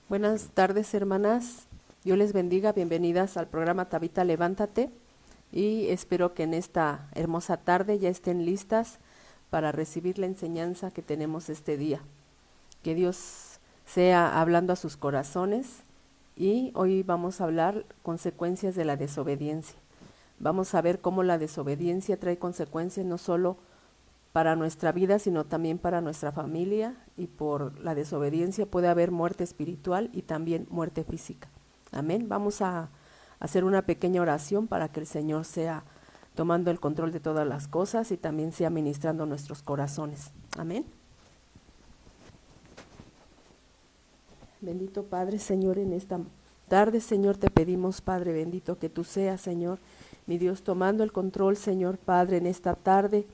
Buenas tardes, hermanas. Dios les bendiga. Bienvenidas al programa Tabita Levántate. Y espero que en esta hermosa tarde ya estén listas para recibir la enseñanza que tenemos este día. Que Dios sea hablando a sus corazones. Y hoy vamos a hablar consecuencias de la desobediencia. Vamos a ver cómo la desobediencia trae consecuencias no solo para nuestra vida, sino también para nuestra familia, y por la desobediencia puede haber muerte espiritual y también muerte física. Amén. Vamos a hacer una pequeña oración para que el Señor sea tomando el control de todas las cosas y también sea ministrando nuestros corazones. Amén. Bendito Padre, Señor, en esta tarde, Señor, te pedimos, Padre bendito, que tú seas, Señor, mi Dios, tomando el control, Señor Padre, en esta tarde,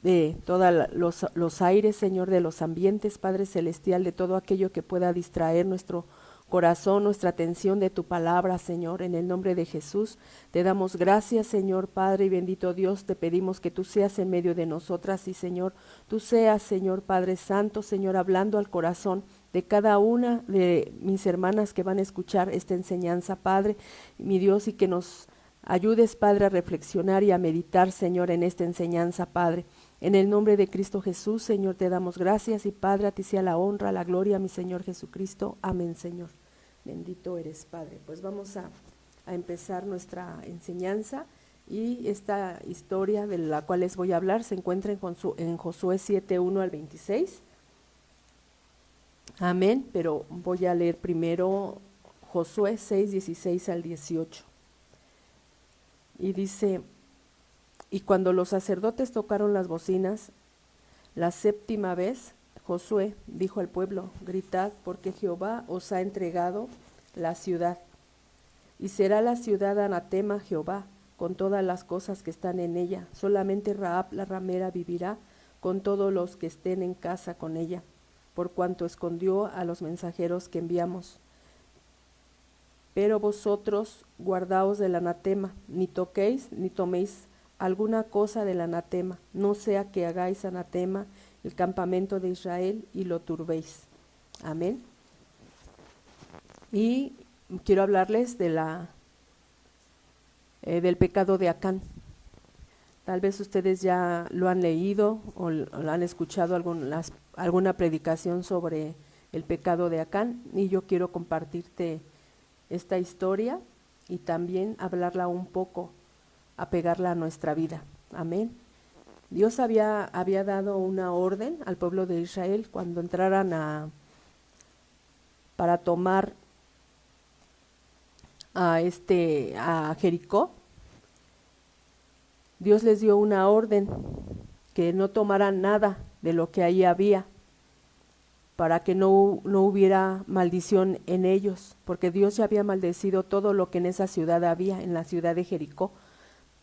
de todos los aires, Señor, de los ambientes, Padre Celestial, de todo aquello que pueda distraer nuestro corazón, nuestra atención de tu palabra, Señor, en el nombre de Jesús. Te damos gracias, Señor Padre y bendito Dios, te pedimos que tú seas en medio de nosotras y, Señor, tú seas, Señor Padre Santo, Señor, hablando al corazón de cada una de mis hermanas que van a escuchar esta enseñanza, Padre, mi Dios, y que nos ayudes, Padre, a reflexionar y a meditar, Señor, en esta enseñanza, Padre. En el nombre de Cristo Jesús, Señor, te damos gracias y, Padre, a ti sea la honra, la gloria, mi Señor Jesucristo. Amén, Señor. Bendito eres, Padre. Pues vamos a empezar nuestra enseñanza, y esta historia de la cual les voy a hablar se encuentra en Josué 7, 1 al 26. Amén, pero voy a leer primero Josué 6, 16 al 18. Y dice: y cuando los sacerdotes tocaron las bocinas la séptima vez, Josué dijo al pueblo: gritad, porque Jehová os ha entregado la ciudad. Y será la ciudad anatema a Jehová, con todas las cosas que están en ella. Solamente Rahab la ramera vivirá, con todos los que estén en casa con ella, por cuanto escondió a los mensajeros que enviamos. Pero vosotros guardaos del anatema, ni toquéis ni toméis alguna cosa del anatema, no sea que hagáis anatema el campamento de Israel y lo turbéis. Amén. Y quiero hablarles de del pecado de Acán. Tal vez ustedes ya lo han leído o lo han escuchado alguna predicación sobre el pecado de Acán, y yo quiero compartirte esta historia y también hablarla un poco, apegarla a nuestra vida. Amén. Dios había dado una orden al pueblo de Israel cuando entraran para tomar a Jericó. Dios les dio una orden que no tomaran nada de lo que ahí había, para que no hubiera maldición en ellos, porque Dios ya había maldecido todo lo que en esa ciudad había, en la ciudad de Jericó.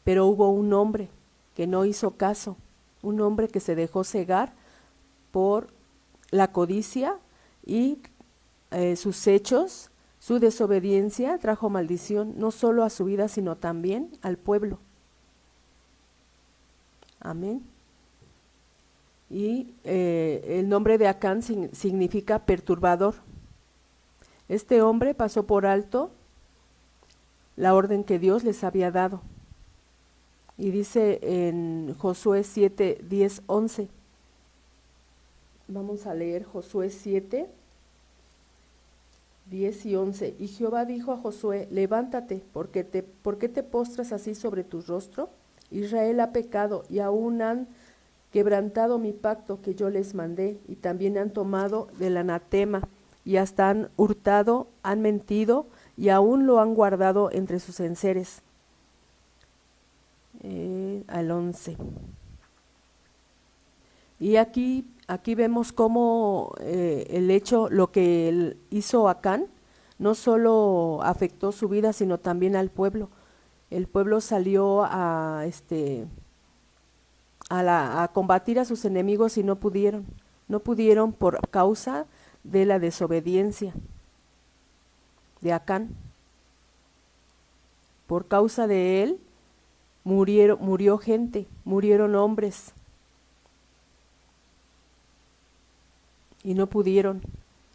Pero hubo un hombre que no hizo caso, un hombre que se dejó cegar por la codicia, y sus hechos, su desobediencia trajo maldición no solo a su vida, sino también al pueblo. Amén. Y el nombre de Acán significa perturbador. Este hombre pasó por alto la orden que Dios les había dado. Y dice en Josué 7, 10, 11. Vamos a leer Josué 7, 10 y 11. Y Jehová dijo a Josué: levántate, ¿por qué te postras así sobre tu rostro? Israel ha pecado, y aún han quebrantado mi pacto que yo les mandé, y también han tomado del anatema, y hasta han hurtado, han mentido, y aún lo han guardado entre sus enseres. Al 11. Y aquí vemos cómo lo que él hizo Acán, no solo afectó su vida, sino también al pueblo. El pueblo salió a combatir a sus enemigos y no pudieron por causa de la desobediencia de Acán. Por causa de él murió gente, murieron hombres, y no pudieron.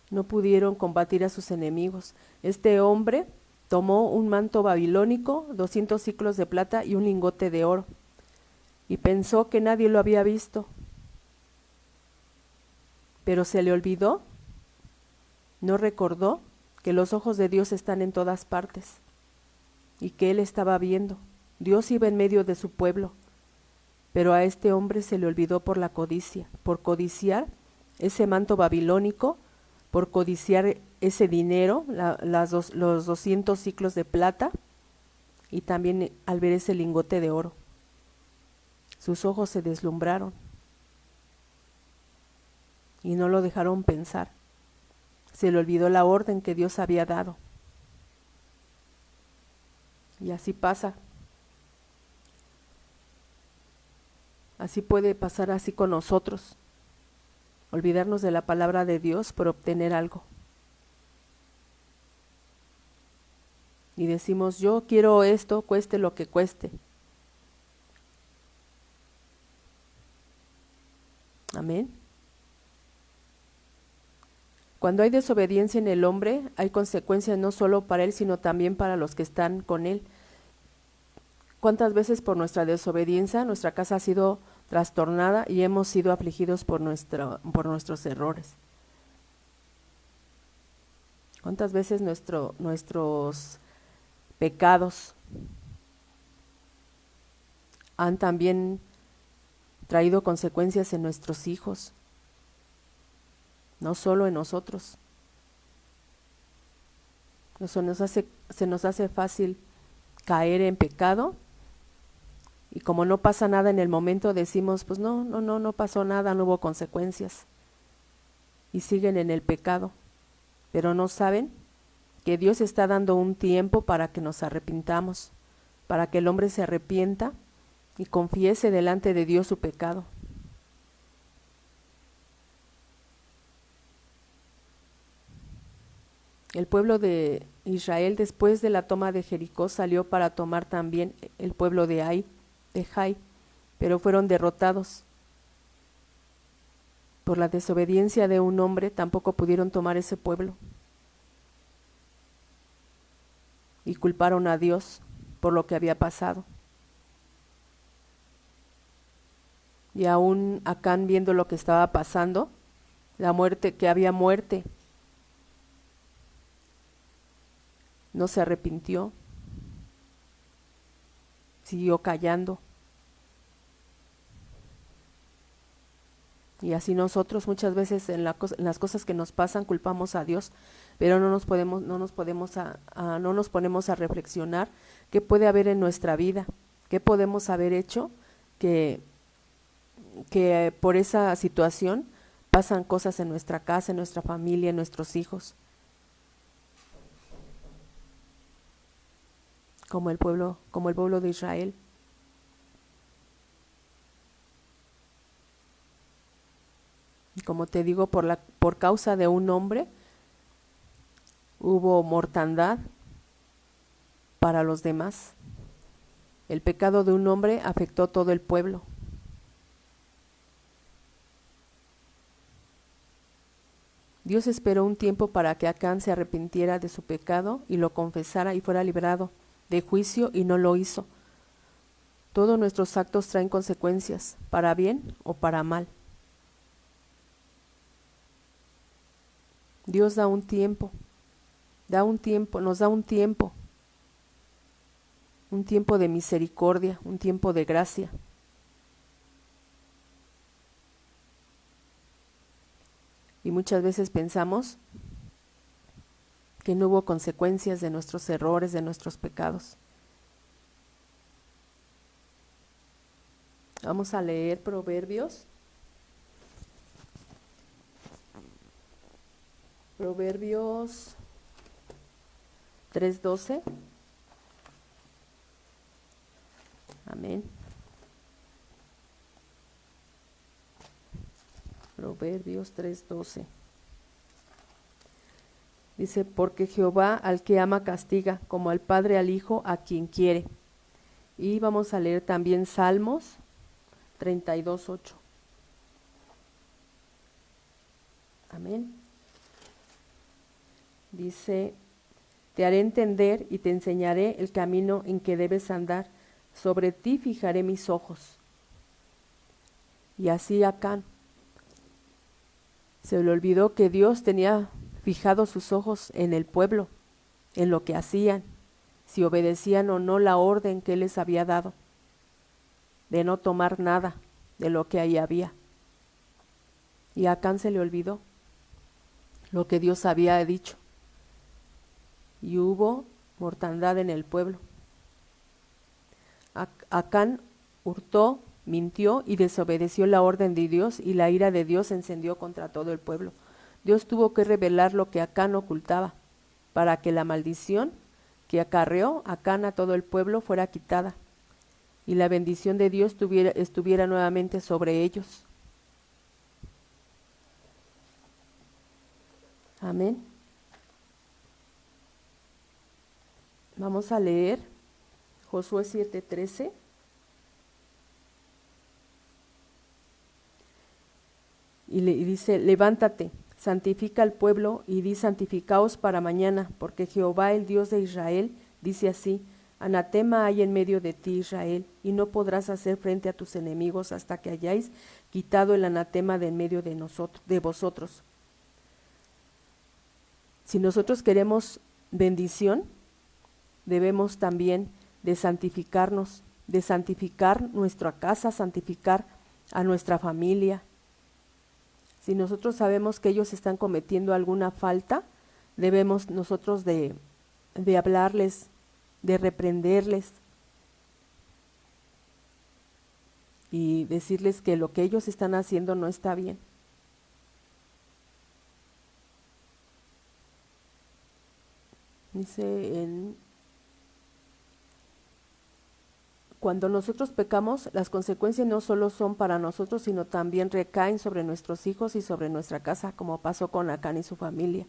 No pudieron combatir a sus enemigos. Este hombre tomó un manto babilónico, 200 siclos de plata y un lingote de oro, y pensó que nadie lo había visto. Pero se le olvidó, no recordó que los ojos de Dios están en todas partes y que él estaba viendo. Dios iba en medio de su pueblo, pero a este hombre se le olvidó por la codicia, por codiciar ese manto babilónico, por codiciar ese dinero, los 200 siclos de plata, y también al ver ese lingote de oro. Sus ojos se deslumbraron y no lo dejaron pensar. Se le olvidó la orden que Dios había dado. Y así pasa. Así puede pasar así con nosotros. Olvidarnos de la palabra de Dios por obtener algo. Y decimos, yo quiero esto, cueste lo que cueste. Amén. Cuando hay desobediencia en el hombre, hay consecuencias no solo para él, sino también para los que están con él. ¿Cuántas veces por nuestra desobediencia nuestra casa ha sido trastornada y hemos sido afligidos por nuestros errores? ¿Cuántas veces nuestros pecados han también traído consecuencias en nuestros hijos? No solo en nosotros. Se nos hace fácil caer en pecado, y como no pasa nada en el momento decimos, pues no pasó nada, no hubo consecuencias, y siguen en el pecado, pero no saben que Dios está dando un tiempo para que nos arrepintamos, para que el hombre se arrepienta y confiese delante de Dios su pecado. El pueblo de Israel, después de la toma de Jericó, salió para tomar también el pueblo de Jai, pero fueron derrotados. Por la desobediencia de un hombre, tampoco pudieron tomar ese pueblo. Y culparon a Dios por lo que había pasado. Y aún Acán, viendo lo que estaba pasando, que había muerte, no se arrepintió, siguió callando. Y así nosotros muchas veces en las cosas que nos pasan culpamos a Dios, pero no nos ponemos a reflexionar qué puede haber en nuestra vida, qué podemos haber hecho que por esa situación pasan cosas en nuestra casa, en nuestra familia, en nuestros hijos. Como el pueblo de Israel. Y como te digo, por causa de un hombre hubo mortandad para los demás. El pecado de un hombre afectó todo el pueblo. Dios esperó un tiempo para que Acán se arrepintiera de su pecado y lo confesara y fuera librado de juicio, y no lo hizo. Todos nuestros actos traen consecuencias, para bien o para mal. Dios nos da un tiempo, un tiempo de misericordia, un tiempo de gracia. Y muchas veces pensamos que no hubo consecuencias de nuestros errores, de nuestros pecados. Vamos a leer Proverbios. Proverbios 3:12. Amén. Proverbios 3:12. Dice, porque Jehová al que ama castiga, como al padre al hijo a quien quiere. Y vamos a leer también Salmos 32:8. Amén. Dice, te haré entender y te enseñaré el camino en que debes andar. Sobre ti fijaré mis ojos. Y así Acán se le olvidó que Dios tenía fijados sus ojos en el pueblo, en lo que hacían, si obedecían o no la orden que él les había dado, de no tomar nada de lo que ahí había. Y a Acán se le olvidó lo que Dios había dicho. Y hubo mortandad en el pueblo. Acán hurtó, mintió y desobedeció la orden de Dios, y la ira de Dios se encendió contra todo el pueblo. Dios tuvo que revelar lo que Acán ocultaba, para que la maldición que acarreó Acán a todo el pueblo fuera quitada, y la bendición de Dios estuviera nuevamente sobre ellos. Amén. Vamos a leer Josué 7:13. Y dice, levántate, santifica al pueblo y di santificaos para mañana, porque Jehová el Dios de Israel dice así, anatema hay en medio de ti, Israel, y no podrás hacer frente a tus enemigos hasta que hayáis quitado el anatema de en medio de vosotros. Si nosotros queremos bendición, debemos también de santificarnos, de santificar nuestra casa, santificar a nuestra familia. Si nosotros sabemos que ellos están cometiendo alguna falta, debemos nosotros de hablarles, de reprenderles y decirles que lo que ellos están haciendo no está bien. Dice cuando nosotros pecamos, las consecuencias no solo son para nosotros, sino también recaen sobre nuestros hijos y sobre nuestra casa, como pasó con Acán y su familia.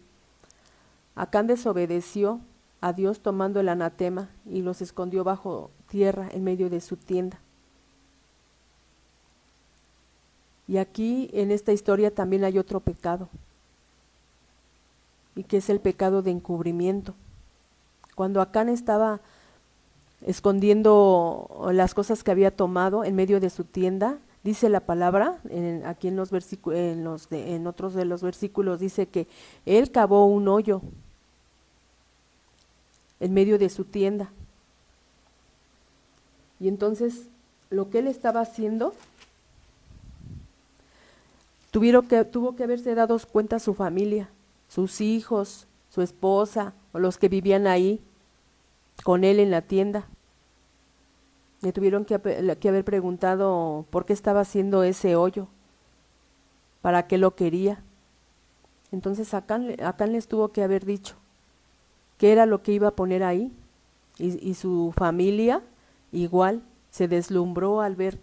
Acán desobedeció a Dios tomando el anatema y los escondió bajo tierra en medio de su tienda. Y aquí en esta historia también hay otro pecado, y que es el pecado de encubrimiento. Cuando Acán estaba escondiendo las cosas que había tomado en medio de su tienda, dice la palabra, aquí en los versículos, en otros de los versículos dice que él cavó un hoyo en medio de su tienda. Y entonces lo que él estaba haciendo, tuvo que haberse dado cuenta su familia, sus hijos, su esposa o los que vivían ahí con él en la tienda. Le tuvieron que haber preguntado por qué estaba haciendo ese hoyo, para qué lo quería. Entonces Acán les tuvo que haber dicho qué era lo que iba a poner ahí, y su familia igual se deslumbró al ver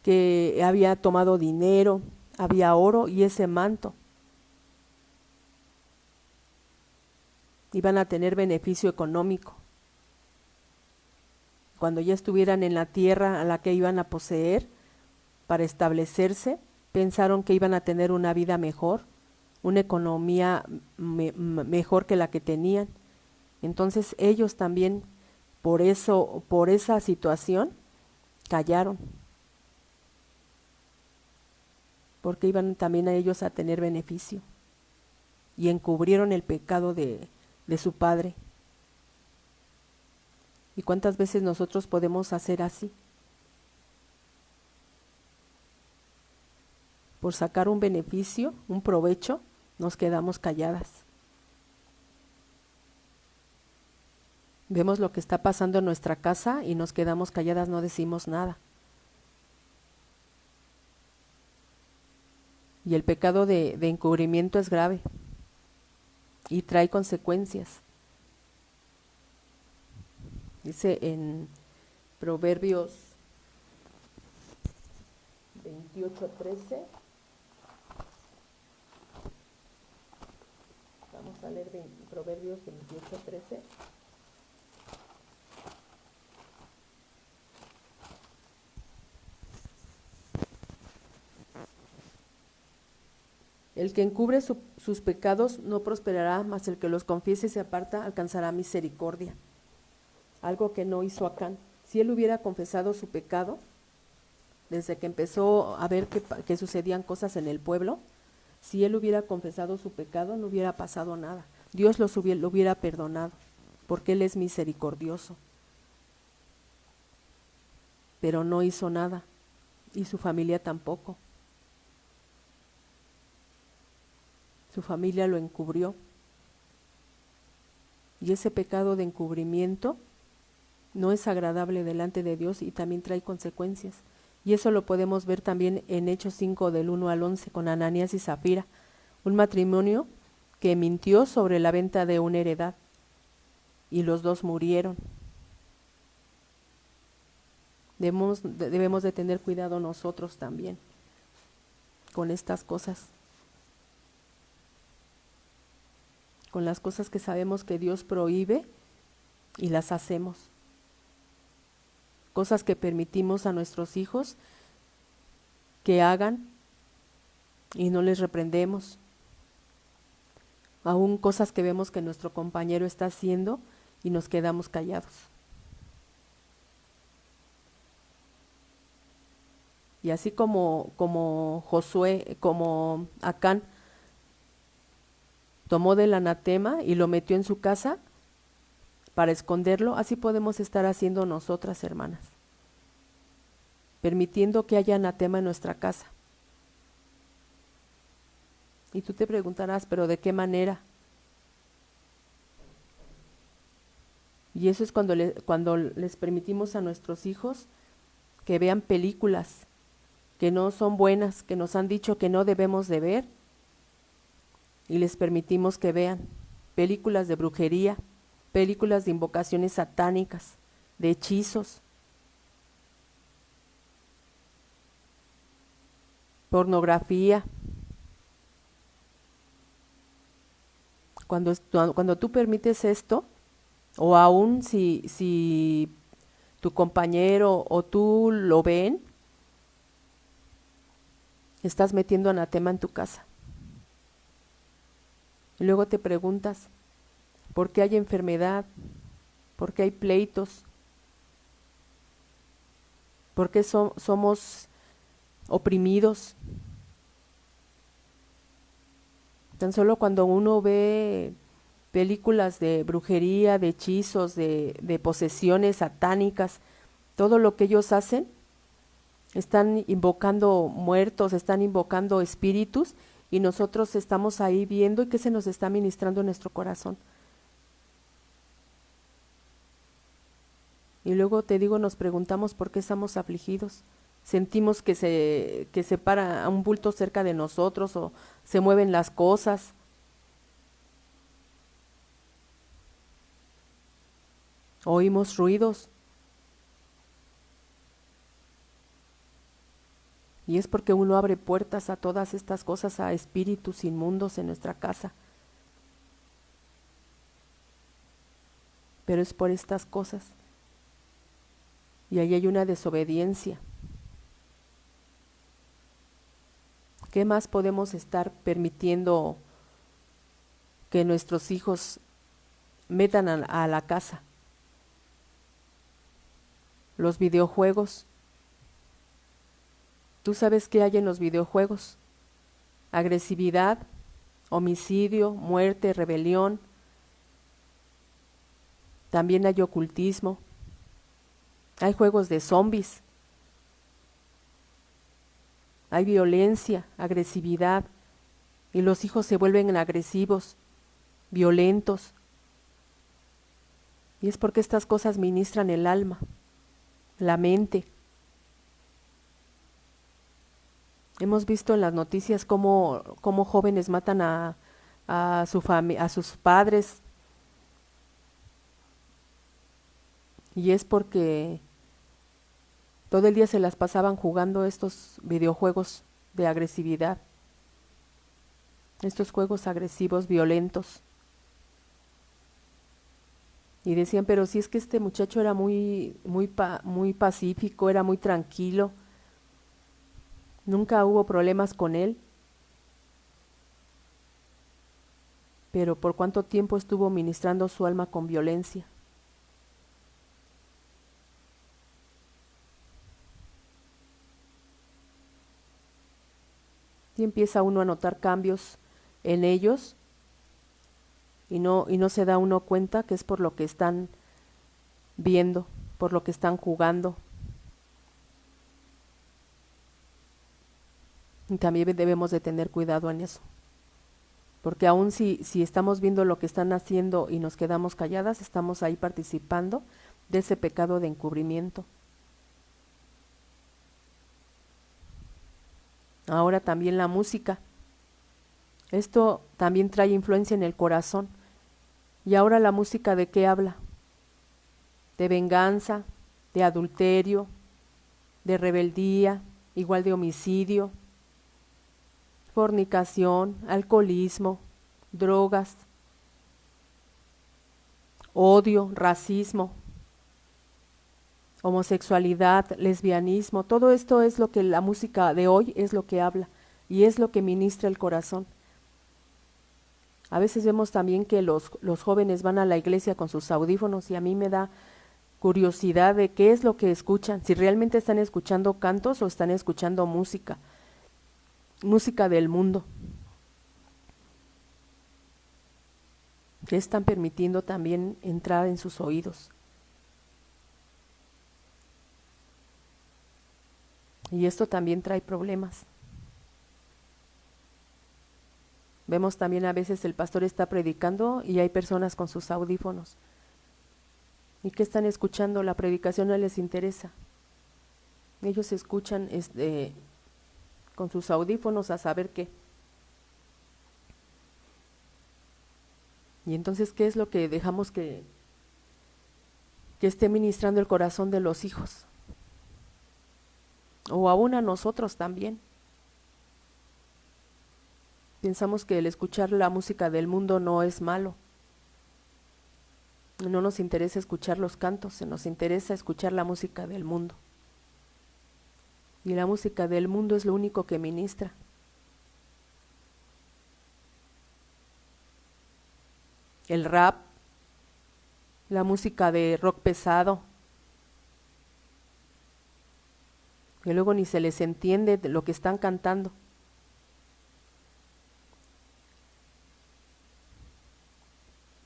que había tomado dinero, había oro y ese manto. Iban a tener beneficio económico. Cuando ya estuvieran en la tierra a la que iban a poseer para establecerse, pensaron que iban a tener una vida mejor, una economía mejor que la que tenían. Entonces ellos también, por esa situación, callaron, porque iban también a ellos a tener beneficio, y encubrieron el pecado de su padre. ¿Y cuántas veces nosotros podemos hacer así? Por sacar un beneficio, un provecho, nos quedamos calladas. Vemos lo que está pasando en nuestra casa y nos quedamos calladas, no decimos nada. Y el pecado de encubrimiento es grave y trae consecuencias. Dice en Proverbios 28:13. Vamos a leer Proverbios 28:13. El que encubre sus pecados no prosperará, mas el que los confiese y se aparta alcanzará misericordia. Algo que no hizo Acán. Si él hubiera confesado su pecado, desde que empezó a ver que sucedían cosas en el pueblo, si él hubiera confesado su pecado, no hubiera pasado nada. Dios lo hubiera perdonado, porque Él es misericordioso. Pero no hizo nada, y su familia tampoco. Su familia lo encubrió. Y ese pecado de encubrimiento no es agradable delante de Dios y también trae consecuencias. Y eso lo podemos ver también en Hechos 5 del 1 al 11 con Ananías y Zafira, un matrimonio que mintió sobre la venta de una heredad y los dos murieron. Debemos de tener cuidado nosotros también con estas cosas, con las cosas que sabemos que Dios prohíbe y las hacemos. Cosas que permitimos a nuestros hijos que hagan y no les reprendemos. Aún cosas que vemos que nuestro compañero está haciendo y nos quedamos callados. Y así como Josué, como Acán tomó del anatema y lo metió en su casa para esconderlo, así podemos estar haciendo nosotras, hermanas, permitiendo que haya anatema en nuestra casa. Y tú te preguntarás, ¿pero de qué manera? Y eso es cuando les permitimos a nuestros hijos que vean películas que no son buenas, que nos han dicho que no debemos de ver, y les permitimos que vean películas de brujería, películas de invocaciones satánicas, de hechizos, pornografía. Cuando tú permites esto, o aún si tu compañero o tú lo ven, estás metiendo anatema en tu casa. Y luego te preguntas, ¿por qué hay enfermedad? ¿Por qué hay pleitos? ¿Por qué somos oprimidos? Tan solo cuando uno ve películas de brujería, de hechizos, de posesiones satánicas, todo lo que ellos hacen, están invocando muertos, están invocando espíritus, y nosotros estamos ahí viendo y que se nos está ministrando en nuestro corazón. Y luego te digo, nos preguntamos por qué estamos afligidos. Sentimos que se para un bulto cerca de nosotros o se mueven las cosas. Oímos ruidos. Y es porque uno abre puertas a todas estas cosas, a espíritus inmundos en nuestra casa. Pero es por estas cosas. Y ahí hay una desobediencia. ¿Qué más podemos estar permitiendo que nuestros hijos metan a la casa? Los videojuegos. ¿Tú sabes qué hay en los videojuegos? Agresividad, homicidio, muerte, rebelión. También hay ocultismo. Hay juegos de zombies. Hay violencia, agresividad. Y los hijos se vuelven agresivos, violentos. Y es porque estas cosas ministran el alma, la mente. Hemos visto en las noticias cómo jóvenes matan a sus padres, y es porque todo el día se las pasaban jugando estos videojuegos de agresividad, estos juegos agresivos, violentos. Y decían, pero si es que este muchacho era muy pacífico, era muy tranquilo, nunca hubo problemas con él. pero ¿por cuánto tiempo estuvo ministrando su alma con violencia? Y empieza uno a notar cambios en ellos y no se da uno cuenta que es por lo que están viendo, por lo que están jugando. Y también debemos de tener cuidado en eso, porque aun si estamos viendo lo que están haciendo y nos quedamos calladas, estamos ahí participando de ese pecado de encubrimiento. Ahora también la música. Esto también trae influencia en el corazón. Y ahora la música, ¿de qué habla? De venganza, de adulterio, de rebeldía, igual de homicidio, fornicación, alcoholismo, drogas, odio, racismo, homosexualidad, lesbianismo. Todo esto es lo que la música de hoy es lo que habla y es lo que ministra el corazón. A veces vemos también que los jóvenes van a la iglesia con sus audífonos y a mí me da curiosidad de qué es lo que escuchan, si realmente están escuchando cantos o están escuchando música del mundo. ¿Qué están permitiendo también entrar en sus oídos? Y esto también trae problemas. Vemos también a veces el pastor está predicando y hay personas con sus audífonos. ¿Y qué están escuchando? La predicación no les interesa. Ellos escuchan con sus audífonos a saber qué. Y entonces, ¿qué es lo que dejamos que esté ministrando el corazón de los hijos? O aún a nosotros también. Pensamos que el escuchar la música del mundo no es malo. No nos interesa escuchar los cantos, nos interesa escuchar la música del mundo. Y la música del mundo es lo único que ministra. El rap, la música de rock pesado, que luego ni se les entiende lo que están cantando.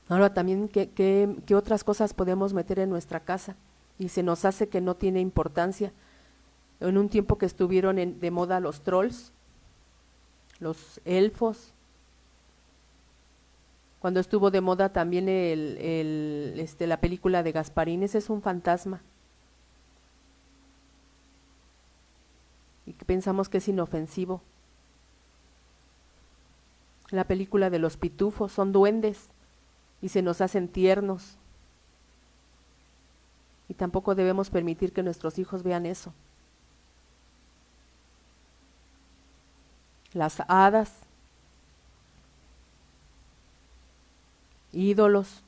Ahora también, ¿qué otras cosas podemos meter en nuestra casa? Y se nos hace que no tiene importancia. En un tiempo que estuvieron de moda los trolls, los elfos, cuando estuvo de moda también la película de Gasparín, ese es un fantasma. Y que pensamos que es inofensivo. La película de los pitufos, son duendes y se nos hacen tiernos. Y tampoco debemos permitir que nuestros hijos vean eso. Las hadas, ídolos.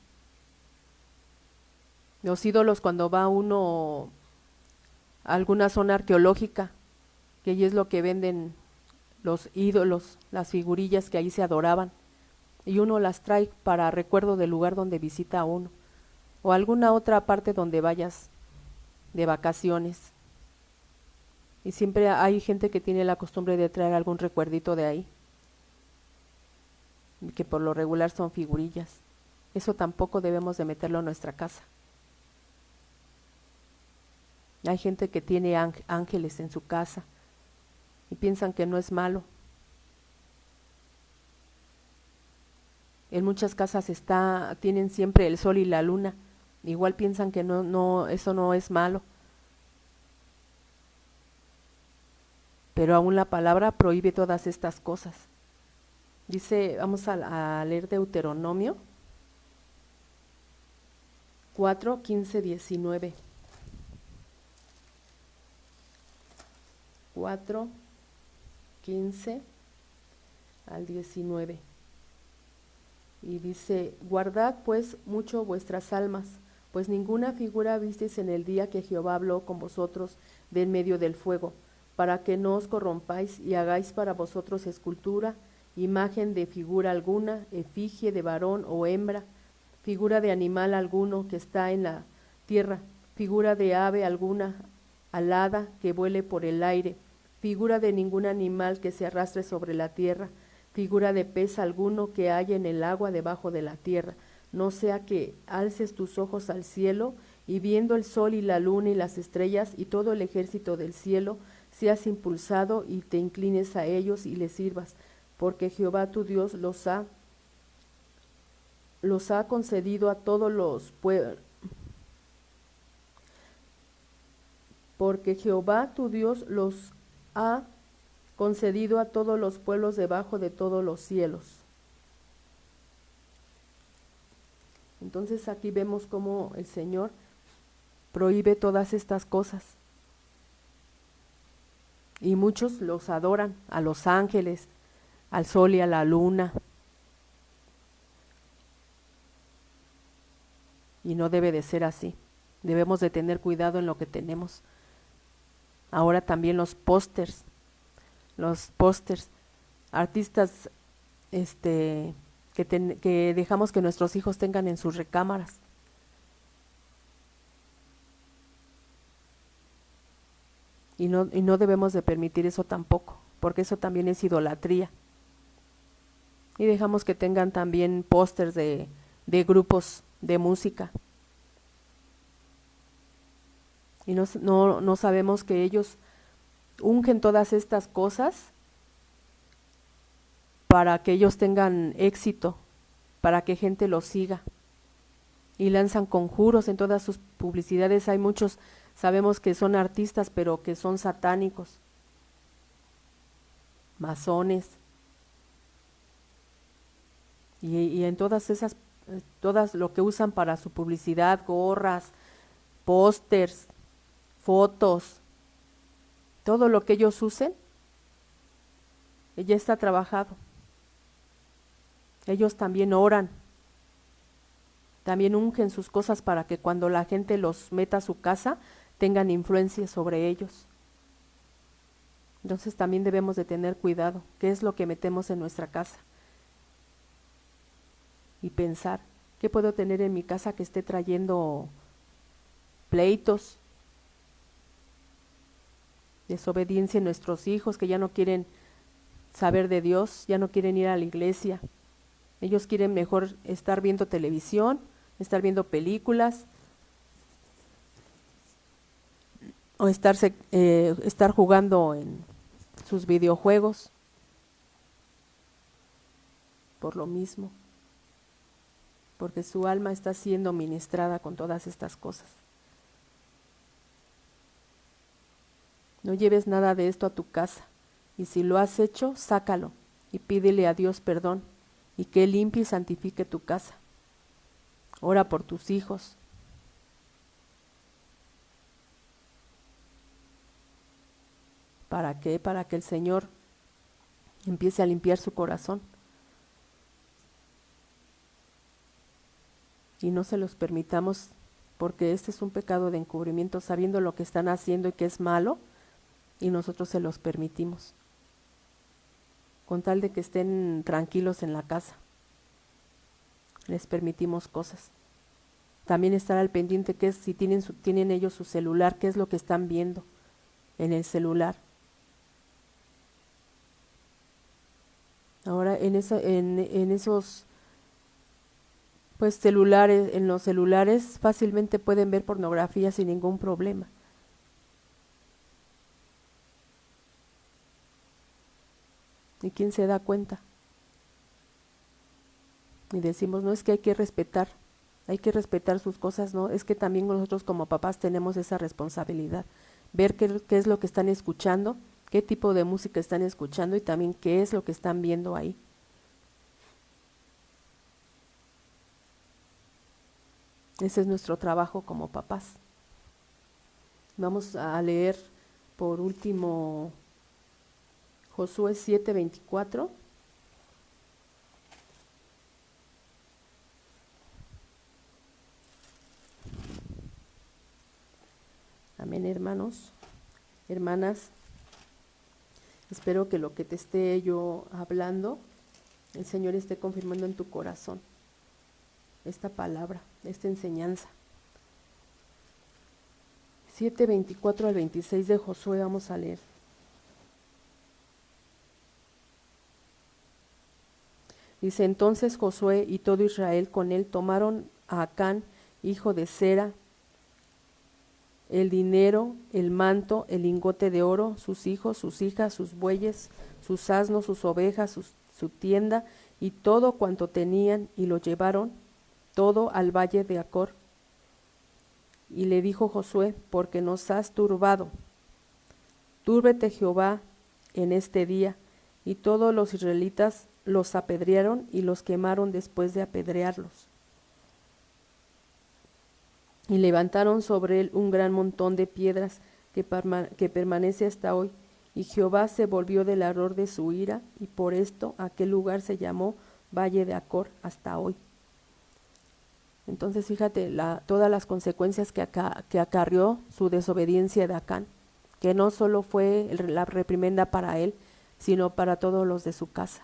Los ídolos cuando va uno a alguna zona arqueológica, que allí es lo que venden los ídolos, las figurillas que ahí se adoraban. Y uno las trae para recuerdo del lugar donde visita a uno, o alguna otra parte donde vayas de vacaciones. Y siempre hay gente que tiene la costumbre de traer algún recuerdito de ahí, que por lo regular son figurillas. Eso tampoco debemos de meterlo en nuestra casa. Hay gente que tiene ángeles en su casa y piensan que no es malo. En muchas casas tienen siempre el sol y la luna. Igual piensan que eso no es malo. Pero aún la palabra prohíbe todas estas cosas. Dice, vamos a leer Deuteronomio 4, 15, 19. 4, 15 al 19. Y dice, guardad pues mucho vuestras almas, pues ninguna figura visteis en el día que Jehová habló con vosotros de en medio del fuego, para que no os corrompáis y hagáis para vosotros escultura imagen de figura alguna, efigie de varón o hembra, figura de animal alguno que está en la tierra, figura de ave alguna alada que vuele por el aire, figura de ningún animal que se arrastre sobre la tierra, figura de pez alguno que haya en el agua debajo de la tierra, no sea que alces tus ojos al cielo, y viendo el sol y la luna y las estrellas y todo el ejército del cielo, seas impulsado y te inclines a ellos y les sirvas, porque Jehová tu Dios los ha concedido a todos los pueblos, porque Jehová tu Dios los ha concedido a todos los pueblos debajo de todos los cielos. Entonces aquí vemos cómo el Señor prohíbe todas estas cosas. Y muchos los adoran, a los ángeles, al sol y a la luna. Y no debe de ser así. Debemos de tener cuidado en lo que tenemos. Ahora también los pósters, artistas que dejamos que nuestros hijos tengan en sus recámaras. Y no debemos de permitir eso tampoco, porque eso también es idolatría. Y dejamos que tengan también pósters de grupos de música. Y no sabemos que ellos ungen todas estas cosas para que ellos tengan éxito, para que gente los siga. Y lanzan conjuros en todas sus publicidades. Hay muchos, sabemos que son artistas, pero que son satánicos, masones. Y en todas esas, todas lo que usan para su publicidad, gorras, pósters, fotos, todo lo que ellos usen, ya está trabajado. Ellos también oran, también ungen sus cosas para que cuando la gente los meta a su casa, tengan influencia sobre ellos. Entonces también debemos de tener cuidado, qué es lo que metemos en nuestra casa. Y pensar, ¿qué puedo tener en mi casa que esté trayendo pleitos, desobediencia en nuestros hijos, que ya no quieren saber de Dios, ya no quieren ir a la iglesia? Ellos quieren mejor estar viendo televisión, estar viendo películas, o estar jugando en sus videojuegos, por lo mismo, porque su alma está siendo ministrada con todas estas cosas. No lleves nada de esto a tu casa, y si lo has hecho, sácalo, y pídele a Dios perdón, y que Él limpie y santifique tu casa. Ora por tus hijos. ¿Para qué? Para que el Señor empiece a limpiar su corazón. Y no se los permitamos, porque este es un pecado de encubrimiento, sabiendo lo que están haciendo y que es malo, y nosotros se los permitimos, con tal de que estén tranquilos en la casa. Les permitimos cosas. También estar al pendiente que es, si tienen ellos su celular, qué es lo que están viendo en el celular. Ahora en esos pues celulares, en los celulares fácilmente pueden ver pornografía sin ningún problema. ¿Y quién se da cuenta? Y decimos, no, es que hay que respetar sus cosas, no, es que también nosotros como papás tenemos esa responsabilidad, ver qué es lo que están escuchando, qué tipo de música están escuchando y también qué es lo que están viendo ahí. Ese es nuestro trabajo como papás. Vamos a leer por último Josué 7:24. Amén, hermanos, hermanas. Espero que lo que te esté yo hablando el Señor esté confirmando en tu corazón esta palabra, esta enseñanza. 7:24 al 26 de Josué vamos a leer. Dice, entonces Josué y todo Israel con él tomaron a Acán, hijo de Zera, el dinero, el manto, el lingote de oro, sus hijos, sus hijas, sus bueyes, sus asnos, sus ovejas, su tienda y todo cuanto tenían, y lo llevaron todo al valle de Acor. Y le dijo Josué, porque nos has turbado, túrbete Jehová en este día. Y todos los israelitas los apedrearon y los quemaron después de apedrearlos. Y levantaron sobre él un gran montón de piedras que permanece hasta hoy. Y Jehová se volvió del ardor de su ira, y por esto aquel lugar se llamó Valle de Acor hasta hoy. Entonces fíjate todas las consecuencias que acarrió su desobediencia de Acán, que no solo fue la reprimenda para él, sino para todos los de su casa,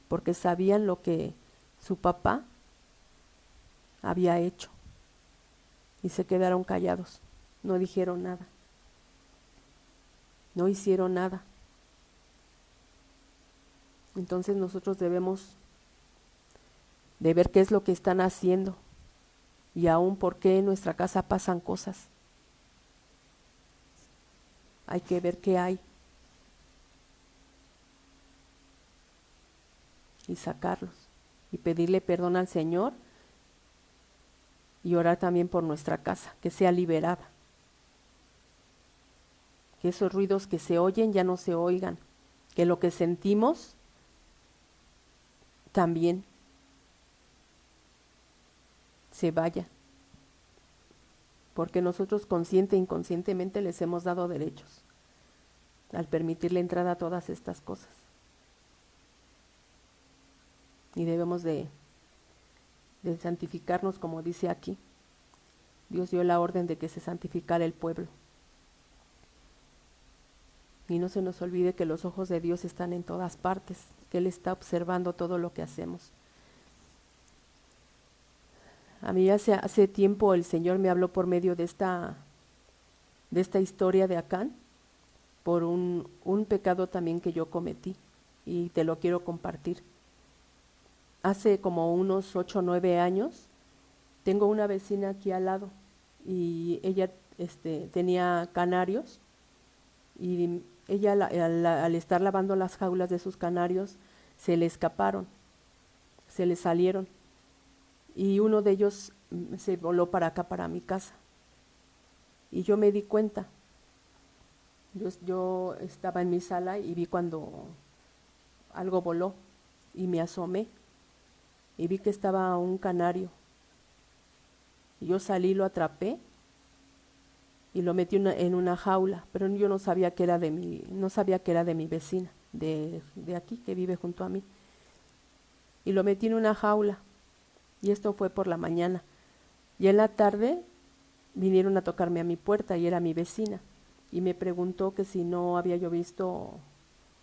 porque sabían lo que su papá había hecho. Y se quedaron callados, no dijeron nada, no hicieron nada. Entonces nosotros debemos de ver qué es lo que están haciendo y aún por qué en nuestra casa pasan cosas. Hay que ver qué hay y sacarlos y pedirle perdón al Señor y orar también por nuestra casa, que sea liberada. Que esos ruidos que se oyen ya no se oigan, que lo que sentimos también se vaya, porque nosotros consciente e inconscientemente les hemos dado derechos al permitirle entrada a todas estas cosas. Y debemos de santificarnos, como dice aquí. Dios dio la orden de que se santificara el pueblo. Y no se nos olvide que los ojos de Dios están en todas partes, que Él está observando todo lo que hacemos. A mí hace tiempo el Señor me habló por medio de esta historia de Acán, por un pecado también que yo cometí, y te lo quiero compartir. Hace como unos 8 o 9 años, tengo una vecina aquí al lado, y ella tenía canarios, y ella al estar lavando las jaulas de sus canarios, se le escaparon, se le salieron, y uno de ellos se voló para acá, para mi casa, y yo me di cuenta. Yo estaba en mi sala y vi cuando algo voló, y me asomé, y vi que estaba un canario, y yo salí, lo atrapé, y lo metí en una jaula, pero yo no sabía que era de mi vecina, de aquí, que vive junto a mí, y lo metí en una jaula, y esto fue por la mañana, y en la tarde vinieron a tocarme a mi puerta, y era mi vecina, y me preguntó que si no había yo visto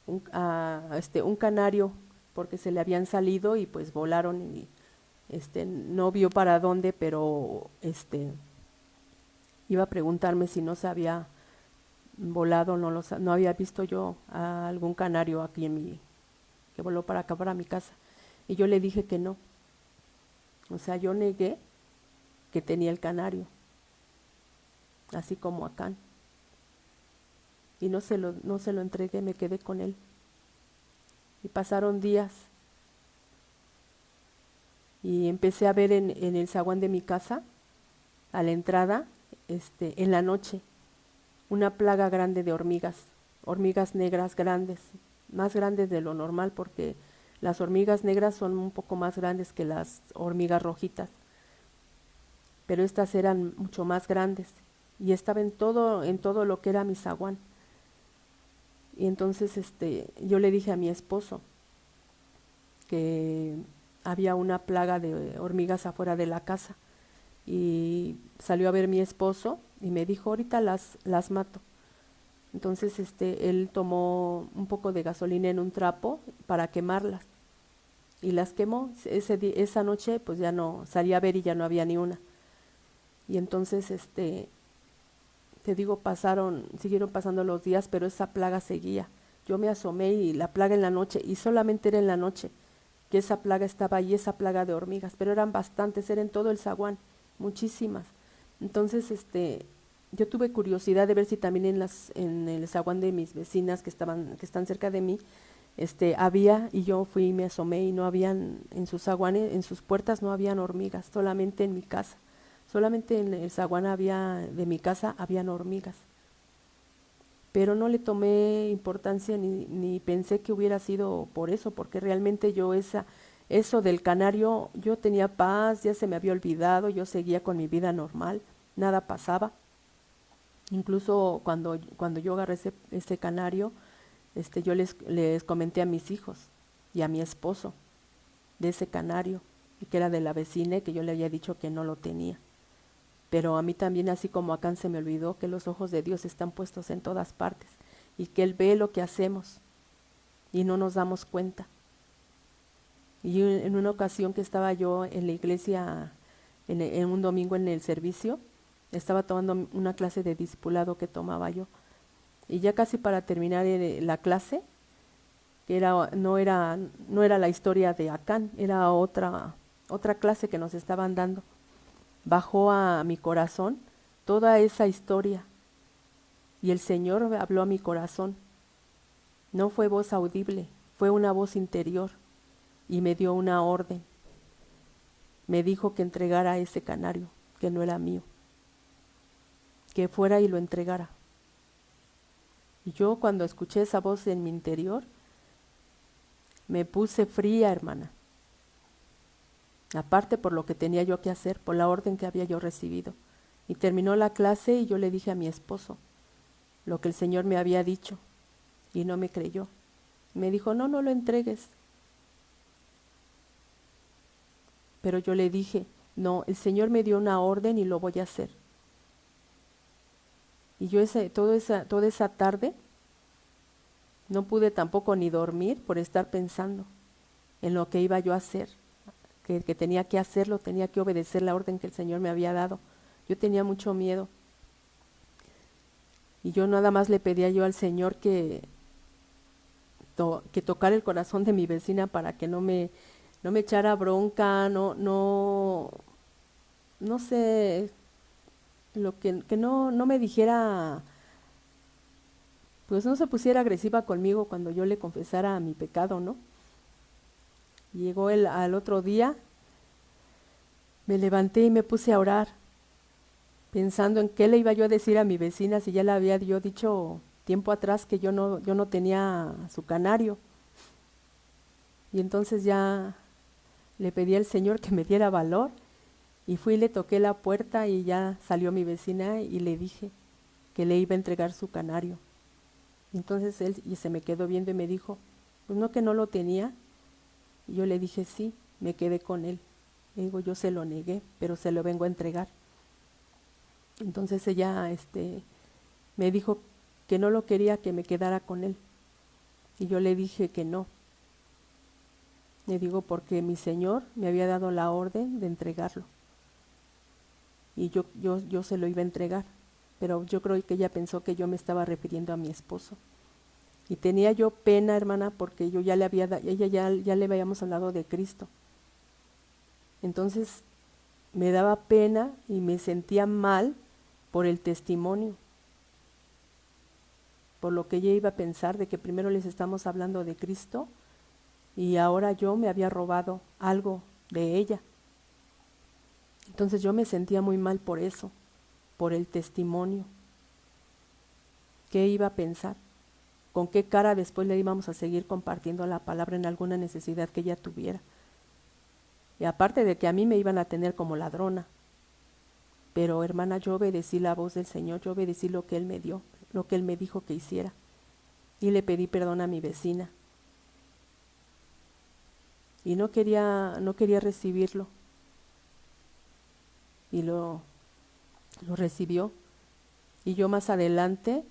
un canario, porque se le habían salido y pues volaron, y no vio para dónde, pero iba a preguntarme si no se había volado, no había visto yo a algún canario aquí que voló para acá, para mi casa. Y yo le dije que no. O sea, yo negué que tenía el canario, así como Acán. Y no se lo entregué, me quedé con él. Y pasaron días, y empecé a ver en el zaguán de mi casa, a la entrada, en la noche, una plaga grande de hormigas negras grandes, más grandes de lo normal, porque las hormigas negras son un poco más grandes que las hormigas rojitas, pero estas eran mucho más grandes, y estaba en todo lo que era mi zaguán. Y entonces yo le dije a mi esposo que había una plaga de hormigas afuera de la casa, y salió a ver mi esposo y me dijo, ahorita las mato. Entonces él tomó un poco de gasolina en un trapo para quemarlas, y las quemó. Esa noche pues ya no, salí a ver y ya no había ni una. Y entonces, te digo, siguieron pasando los días, pero esa plaga seguía. Yo me asomé y la plaga en la noche, y solamente era en la noche que esa plaga estaba ahí, esa plaga de hormigas, pero eran bastantes, eran en todo el zaguán, muchísimas. Entonces, yo tuve curiosidad de ver si también en el zaguán de mis vecinas que están cerca de mí, había, y yo fui y me asomé y no habían, en sus zaguanes, en sus puertas no habían hormigas, solamente en mi casa. Solamente en el zaguán de mi casa habían hormigas. Pero no le tomé importancia ni pensé que hubiera sido por eso, porque realmente eso del canario, yo tenía paz, ya se me había olvidado, yo seguía con mi vida normal, nada pasaba. Incluso cuando yo agarré ese canario, yo les comenté a mis hijos y a mi esposo de ese canario, y que era de la vecina y que yo le había dicho que no lo tenía. Pero a mí también, así como a Can, se me olvidó que los ojos de Dios están puestos en todas partes y que Él ve lo que hacemos y no nos damos cuenta. Y en una ocasión que estaba yo en la iglesia, en un domingo en el servicio, estaba tomando una clase de discipulado que tomaba yo. Y ya casi para terminar la clase, que no era la historia de Acán, era otra clase que nos estaban dando. Bajó a mi corazón toda esa historia y el Señor habló a mi corazón. No fue voz audible, fue una voz interior y me dio una orden. Me dijo que entregara ese canario, que no era mío, que fuera y lo entregara. Y yo, cuando escuché esa voz en mi interior, me puse fría, hermana. Aparte por lo que tenía yo que hacer, por la orden que había yo recibido. Y terminó la clase y yo le dije a mi esposo lo que el Señor me había dicho, y no me creyó. Me dijo, no lo entregues. Pero yo le dije, no, el Señor me dio una orden y lo voy a hacer. Y yo toda esa tarde no pude tampoco ni dormir por estar pensando en lo que iba yo a hacer, que tenía que hacerlo, tenía que obedecer la orden que el Señor me había dado. Yo tenía mucho miedo. Y yo nada más le pedía yo al Señor que tocara el corazón de mi vecina para que no me echara bronca, no sé, que no me dijera, pues no se pusiera agresiva conmigo cuando yo le confesara mi pecado, ¿no? Llegó al otro día, me levanté y me puse a orar, pensando en qué le iba yo a decir a mi vecina si ya le había yo dicho tiempo atrás que yo no tenía su canario. Y entonces ya le pedí al Señor que me diera valor y fui y le toqué la puerta y ya salió mi vecina y le dije que le iba a entregar su canario. Entonces él y se me quedó viendo y me dijo, pues no, que no lo tenía. Y yo le dije, sí, me quedé con él. Le digo, yo se lo negué, pero se lo vengo a entregar. Entonces ella me dijo que no lo quería, que me quedara con él. Y yo le dije que no. Le digo, porque mi Señor me había dado la orden de entregarlo. Y yo se lo iba a entregar. Pero yo creo que ella pensó que yo me estaba refiriendo a mi esposo. Y tenía yo pena, hermana, porque yo ya le habíamos hablado de Cristo. Entonces me daba pena y me sentía mal por el testimonio, por lo que ella iba a pensar de que primero les estamos hablando de Cristo y ahora yo me había robado algo de ella. Entonces yo me sentía muy mal por eso, por el testimonio. ¿Qué iba a pensar? ¿Con qué cara después le íbamos a seguir compartiendo la palabra en alguna necesidad que ella tuviera? Y aparte de que a mí me iban a tener como ladrona. Pero hermana, yo obedecí la voz del Señor, yo obedecí lo que Él me dio, lo que Él me dijo que hiciera. Y le pedí perdón a mi vecina. Y no quería recibirlo. Y lo recibió. Y yo más adelante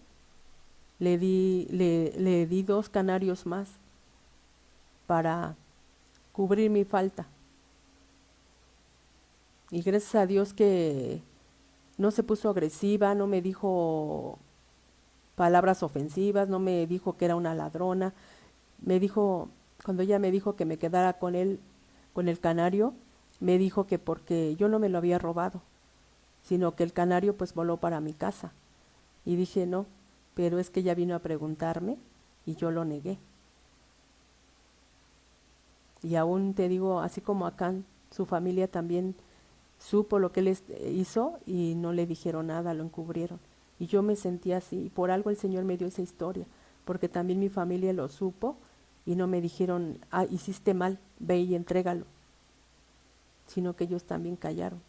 le di 2 canarios más para cubrir mi falta. Y gracias a Dios que no se puso agresiva, no me dijo palabras ofensivas, no me dijo que era una ladrona. Me dijo, cuando ella me dijo que me quedara con él, con el canario, me dijo que porque yo no me lo había robado, sino que el canario pues voló para mi casa. Y dije, no, pero es que ella vino a preguntarme y yo lo negué. Y aún te digo, así como acá, su familia también supo lo que él hizo y no le dijeron nada, lo encubrieron. Y yo me sentí así, y por algo el Señor me dio esa historia, porque también mi familia lo supo y no me dijeron, hiciste mal, ve y entrégalo, sino que ellos también callaron.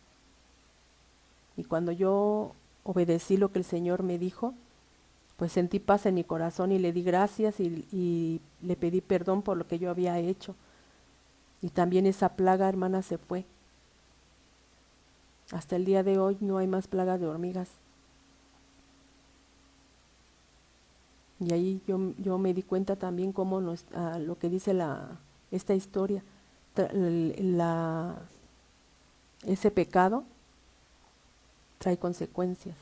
Y cuando yo obedecí lo que el Señor me dijo, pues sentí paz en mi corazón y le di gracias y le pedí perdón por lo que yo había hecho. Y también esa plaga, hermana, se fue. Hasta el día de hoy no hay más plaga de hormigas. Y ahí yo me di cuenta también cómo lo que dice esta historia, ese pecado trae consecuencias.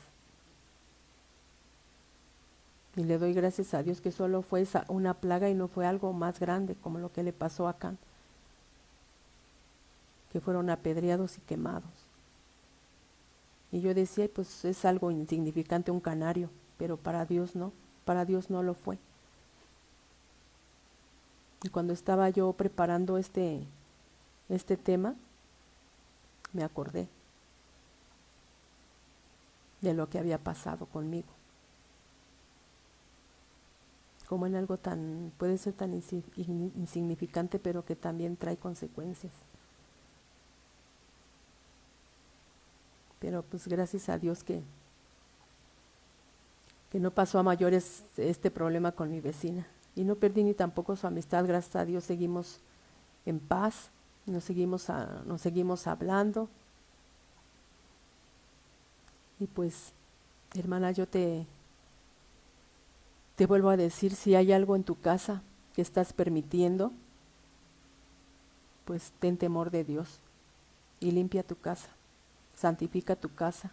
Y le doy gracias a Dios que solo fue una plaga y no fue algo más grande como lo que le pasó a Acán, que fueron apedreados y quemados. Y yo decía, pues es algo insignificante un canario, pero para Dios no lo fue. Y cuando estaba yo preparando este tema, me acordé de lo que había pasado conmigo. Como en algo puede ser tan insignificante, pero que también trae consecuencias. Pero pues gracias a Dios que no pasó a mayores este problema con mi vecina. Y no perdí ni tampoco su amistad, gracias a Dios seguimos en paz, nos seguimos hablando. Y pues, hermana, yo te vuelvo a decir, si hay algo en tu casa que estás permitiendo, pues ten temor de Dios y limpia tu casa, santifica tu casa,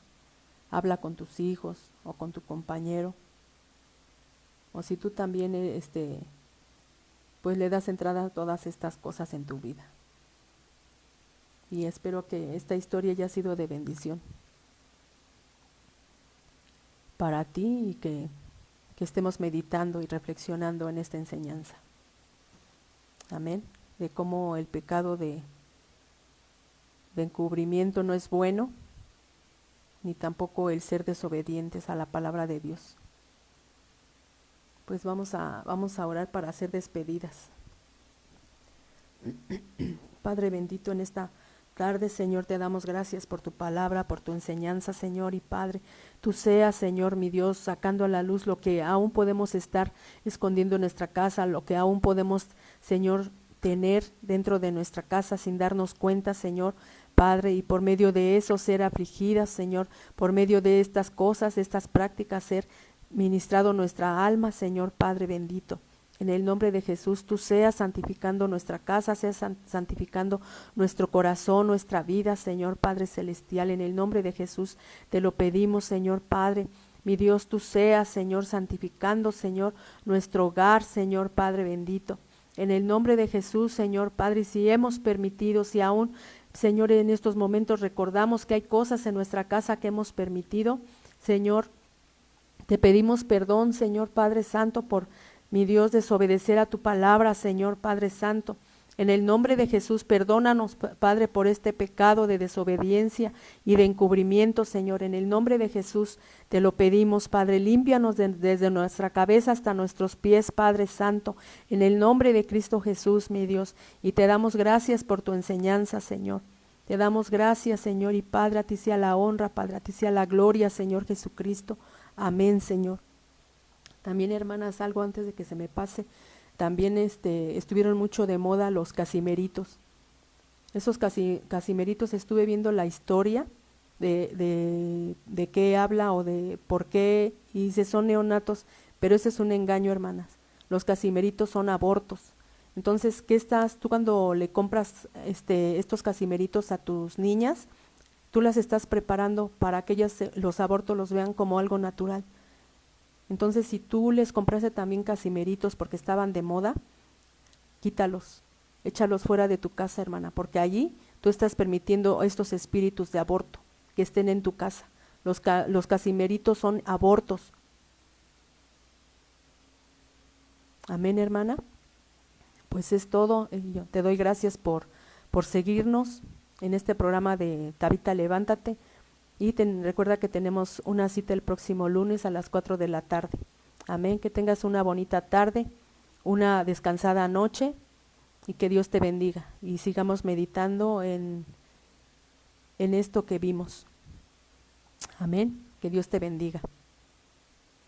habla con tus hijos o con tu compañero, o si tú también pues le das entrada a todas estas cosas en tu vida. Y espero que esta historia haya sido de bendición para ti y que estemos meditando y reflexionando en esta enseñanza. Amén. De cómo el pecado de encubrimiento no es bueno, ni tampoco el ser desobedientes a la palabra de Dios. Pues vamos a orar para hacer despedidas. Padre bendito, en esta tarde, Señor, te damos gracias por tu palabra, por tu enseñanza, Señor, y Padre, tú seas, Señor, mi Dios, sacando a la luz lo que aún podemos estar escondiendo en nuestra casa, lo que aún podemos, Señor, tener dentro de nuestra casa sin darnos cuenta, Señor, Padre, y por medio de eso ser afligidas, Señor, por medio de estas cosas, de estas prácticas, ser ministrado nuestra alma, Señor, Padre bendito. En el nombre de Jesús, tú seas santificando nuestra casa, seas santificando nuestro corazón, nuestra vida, Señor Padre Celestial. En el nombre de Jesús te lo pedimos, Señor Padre. Mi Dios, tú seas, Señor, santificando, Señor, nuestro hogar, Señor Padre bendito. En el nombre de Jesús, Señor Padre, si hemos permitido, si aún, Señor, en estos momentos recordamos que hay cosas en nuestra casa que hemos permitido, Señor, te pedimos perdón, Señor Padre Santo, por mi Dios, desobedecer a tu palabra, Señor Padre Santo. En el nombre de Jesús, perdónanos, Padre, por este pecado de desobediencia y de encubrimiento, Señor. En el nombre de Jesús te lo pedimos, Padre. Límpianos desde nuestra cabeza hasta nuestros pies, Padre Santo. En el nombre de Cristo Jesús, mi Dios. Y te damos gracias por tu enseñanza, Señor. Te damos gracias, Señor, y Padre, a ti sea la honra, Padre, a ti sea la gloria, Señor Jesucristo. Amén, Señor. También, hermanas, algo antes de que se me pase, también estuvieron mucho de moda los casimeritos. Esos casimeritos, estuve viendo la historia de qué habla o de por qué, y dice son neonatos, pero ese es un engaño, hermanas. Los casimeritos son abortos. Entonces, ¿qué estás tú cuando le compras estos casimeritos a tus niñas? Tú las estás preparando para que ellas los abortos los vean como algo natural. Entonces, si tú les compraste también casimeritos porque estaban de moda, quítalos, échalos fuera de tu casa, hermana, porque allí tú estás permitiendo estos espíritus de aborto que estén en tu casa. Los casimeritos son abortos. Amén, hermana. Pues es todo. Yo te doy gracias por seguirnos en este programa de Tabita Levántate. Y recuerda que tenemos una cita el próximo lunes a las 4 de la tarde. Amén. Que tengas una bonita tarde, una descansada noche y que Dios te bendiga. Y sigamos meditando en esto que vimos. Amén. Que Dios te bendiga.